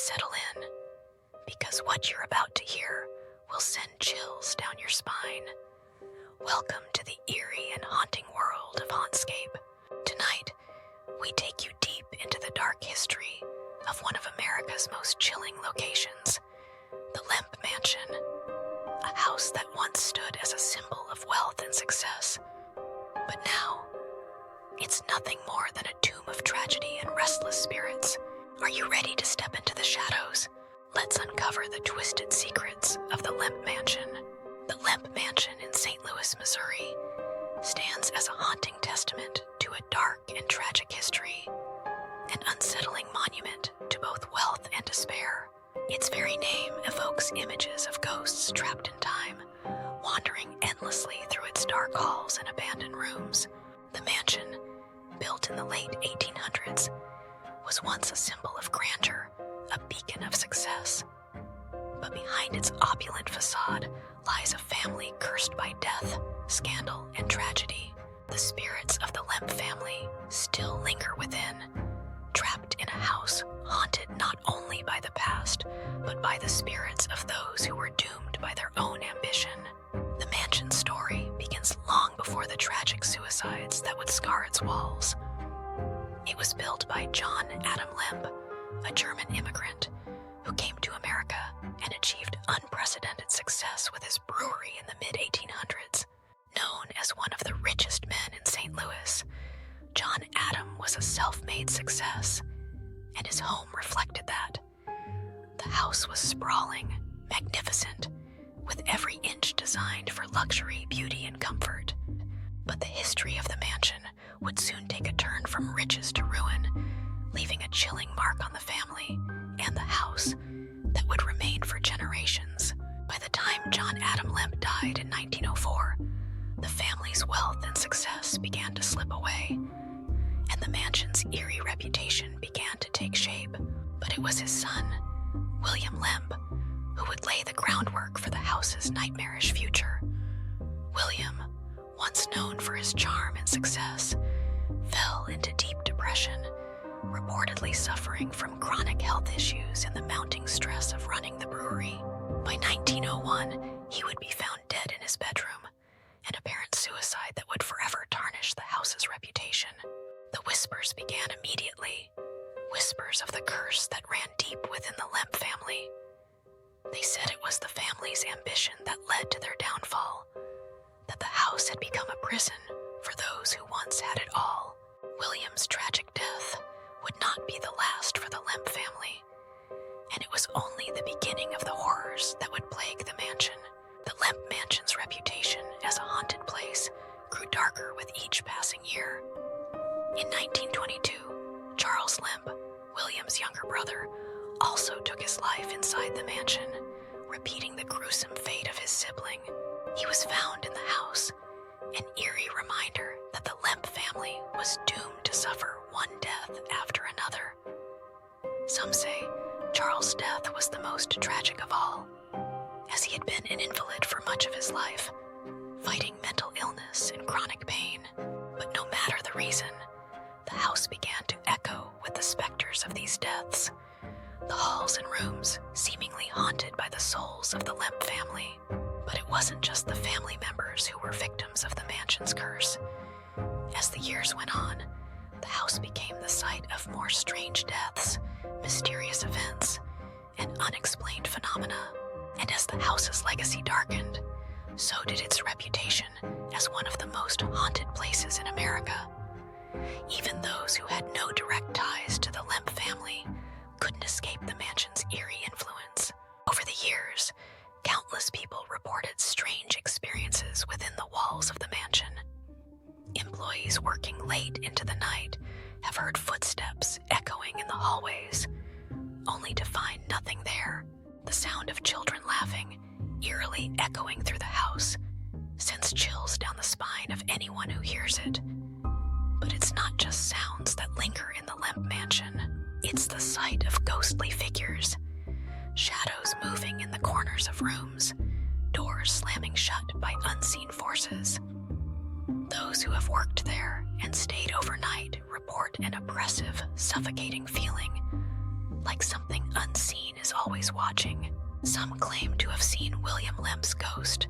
settle in, because what you're about to hear will send chills down your spine. Welcome to the eerie and haunting world of HauntScape. Tonight, we take you deep into the dark history of one of America's most chilling locations, the Lemp Mansion, a house that once stood as a symbol of wealth and success. But now, it's nothing more than a tomb of tragedy and restless spirits. Are you ready to step into the shadows? Let's uncover the twisted secrets of the Lemp Mansion. The Lemp Mansion in St. Louis, Missouri, stands as a haunting testament to a dark and tragic history, an unsettling monument to both wealth and despair. Its very name evokes images of ghosts trapped in time, wandering endlessly through its dark halls and abandoned rooms. The mansion, built in the late 1800s, was once a symbol of grandeur, a beacon of success. But behind its opulent facade lies a family cursed by death, scandal, and tragedy. The spirits of the Lemp family still linger within, trapped in a house haunted not only by the past, but by the spirits of those who were doomed by their own ambition. The mansion's story begins long before the tragic suicides that would scar its walls. It was built by John Adam Lemp, a German immigrant who came to America and achieved unprecedented success with his brewery in the mid-1800s. Known as one of the richest men in St. Louis, John Adam was a self-made success, and his home reflected that. The house was sprawling, magnificent, with every inch designed for luxury, beauty, and comfort. But the history of the mansion would soon take a turn from riches to ruin, leaving a chilling mark on the family and the house that would remain for generations. By the time John Adam Lemp died in 1904, the family's wealth and success began to slip away, and the mansion's eerie reputation began to take shape. But it was his son, William Lemp, who would lay the groundwork for the house's nightmarish future. William, once known for his charm and success, fell into deep depression, reportedly suffering from chronic health issues and the mounting stress of running the brewery. By 1901, he would be found dead in his bedroom, an apparent suicide that would forever tarnish the house's reputation. The whispers began immediately, whispers of the curse that ran deep within the Lemp family. They said it was the family's ambition that led to their downfall, that the house had become a prison for those who once had it all. William's tragic death would not be the last for the Lemp family, and it was only the beginning of the horrors that would plague the mansion. The Lemp Mansion's reputation as a haunted place grew darker with each passing year. In 1922, Charles Lemp, William's younger brother, also took his life inside the mansion, repeating the gruesome fate of his sibling. He was found in the house, an eerie reminder that the Lemp family was doomed to suffer one death after another. Some say Charles' death was the most tragic of all, as he had been an invalid for much of his life, fighting mental illness and chronic pain. But no matter the reason, the house began to echo with the specters of these deaths, the halls and rooms seemingly haunted by the souls of the Lemp family. But it wasn't just the family members who were victims of the mansion's curse. As the years went on, the house became the site of more strange deaths, mysterious events, and unexplained phenomena. And as the house's legacy darkened, so did its reputation as one of the most haunted places in America. Even those who had no direct ties to the Lemp family couldn't escape the mansion's eerie influence. Over the years, countless people reported strange experiences within the walls of the mansion. Employees working late into the night have heard footsteps echoing in the hallways, only to find nothing there. The sound of children laughing, eerily echoing through the house, sends chills down the spine of anyone who hears it. But it's not just sounds that linger in the Lemp Mansion. It's the sight of ghostly figures, shadows moving in the corners of rooms, doors slamming shut by unseen forces. Those who have worked there and stayed overnight report an oppressive, suffocating feeling, like something unseen is always watching. Some claim to have seen William Lemp's ghost,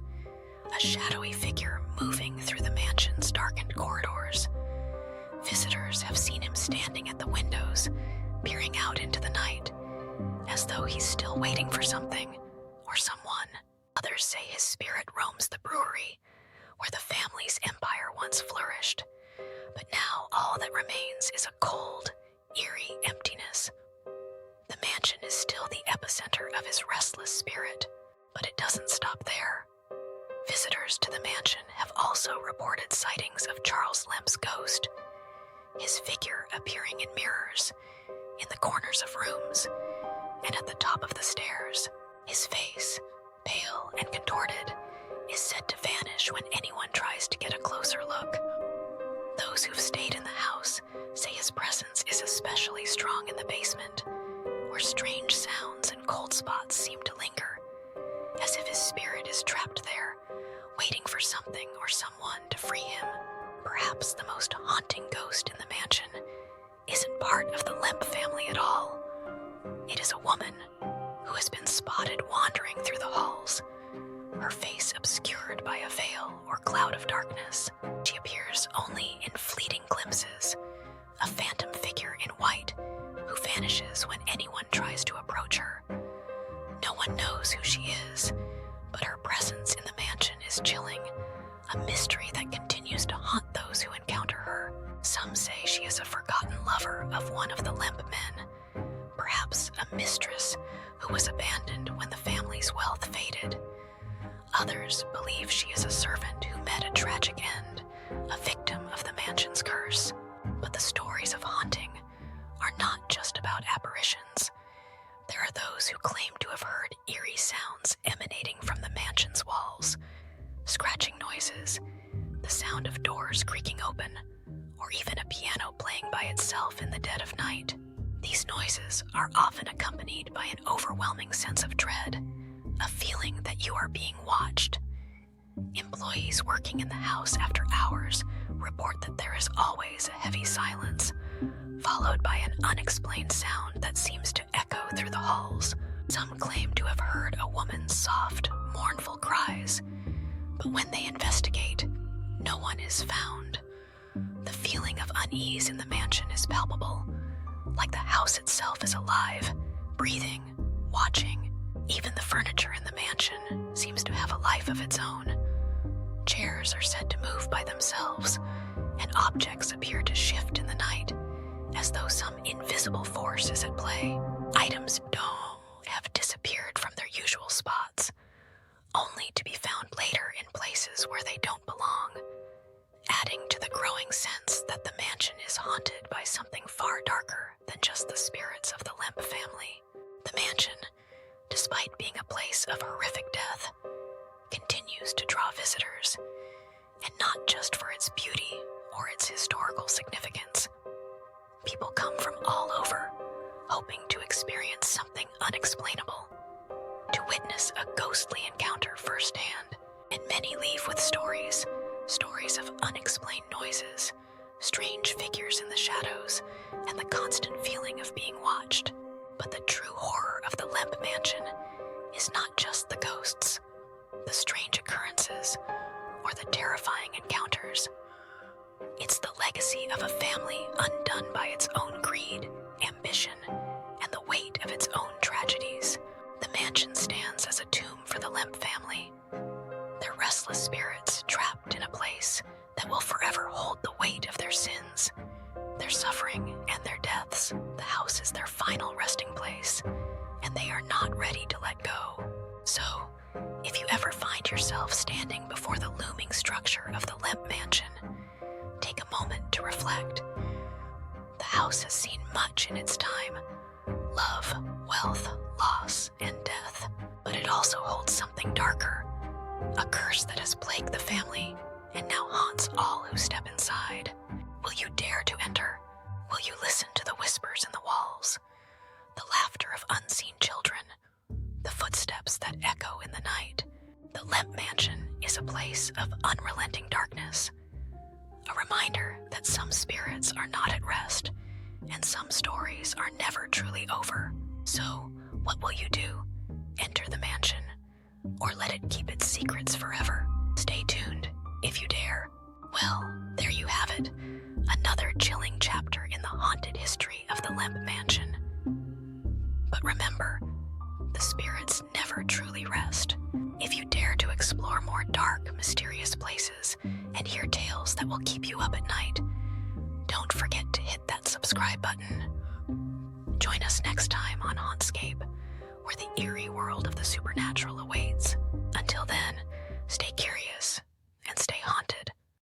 a shadowy figure moving through the mansion's darkened corridors. Visitors have seen him standing at the windows, peering out into the night, as though he's still waiting for something or someone. Others say his spirit roams the brewery, where the family's empire once flourished. But now all that remains is a cold, eerie emptiness. The mansion is still the epicenter of his restless spirit, but it doesn't stop there. Visitors to the mansion have also reported sightings of Charles Lemp's ghost, his figure appearing in mirrors, in the corners of rooms, and at the top of the stairs. His face, pale and contorted, is said to vanish when anyone tries to get a closer look. Those who've stayed in the house say his presence is especially strong in the basement, where strange sounds and cold spots seem to linger, as if his spirit is trapped there, waiting for something or someone to free him. Perhaps the most haunting ghost in the mansion isn't part of the Lemp family at all. It is a woman who has been spotted wandering through the halls, her face obscured by a veil or cloud of darkness. She appears only in fleeting glimpses, a phantom figure in white who vanishes when anyone tries to approach her. No one knows who she is, but her presence in the mansion is chilling, a mystery that continues to haunt those who encounter her. Some say she is a forgotten lover of one of the Lemp men, perhaps a mistress who was abandoned when the family's wealth faded. Others believe she is a servant who met a tragic end, a victim of the mansion's curse. But the stories of haunting are not just about apparitions. There are those who claim to have heard eerie sounds emanating from the mansion's walls, scratching noises, the sound of doors creaking open, or even a piano playing by itself in the dead of night. These noises are often accompanied by an overwhelming sense of dread, a feeling that you are being watched. Employees working in the house after hours report that there is always a heavy silence, followed by an unexplained sound that seems to echo through the halls. Some claim to have heard a woman's soft, mournful cries, but when they investigate, no one is found. The feeling of unease in the mansion is palpable, like the house itself is alive, breathing, watching. Even the furniture in the mansion seems to have a life of its own. Chairs are said to move by themselves, and objects appear to shift in the night, as though some invisible force is at play. Items have disappeared from their usual spots, only to be found later in places where they don't belong, adding to the growing sense that the mansion is haunted by something far darker than just the spirits of the Lemp family. The mansion, despite being a place of horrific death, continues to draw visitors, and not just for its beauty or its historical significance. People come from all over, hoping to experience something unexplainable, to witness a ghostly encounter firsthand, and many leave with stories of unexplained noises, strange figures in the shadows, and the constant feeling of being watched. But the true horror of the Lemp Mansion is not just the ghosts, the strange occurrences, or the terrifying encounters. It's the legacy of a family undone by its own greed, ambition, and the weight of its own tragedies. The mansion stands as a tomb for the Lemp family, their restless spirits trapped in a place that will forever hold the weight of their sins, their suffering, and their deaths. The house is their final resting place, and they are not ready to let go. So, if you ever find yourself standing before the looming structure of the Lemp Mansion, take a moment to reflect. The house has seen much in its time: love, wealth, loss, and death. But it also holds something darker, a curse that has plagued the family and now haunts all who step inside. Will you dare to enter? Will you listen to the whispers in the walls, the laughter of unseen children, the footsteps that echo in the night? The Lemp Mansion is a place of unrelenting darkness, a reminder that some spirits are not at rest, and some stories are never truly over. So, what will you do? Enter the mansion, or let it keep its secrets forever? Stay tuned, if you dare. Well, there you have it. Another chilling chapter in the haunted history of the Lemp Mansion. But remember, the spirits never truly rest. If you dare to explore more dark, mysterious places and hear tales that will keep you up at night, don't forget to hit that subscribe button. Join us next time on HauntScape, where the eerie world of the supernatural awaits. Until then, stay curious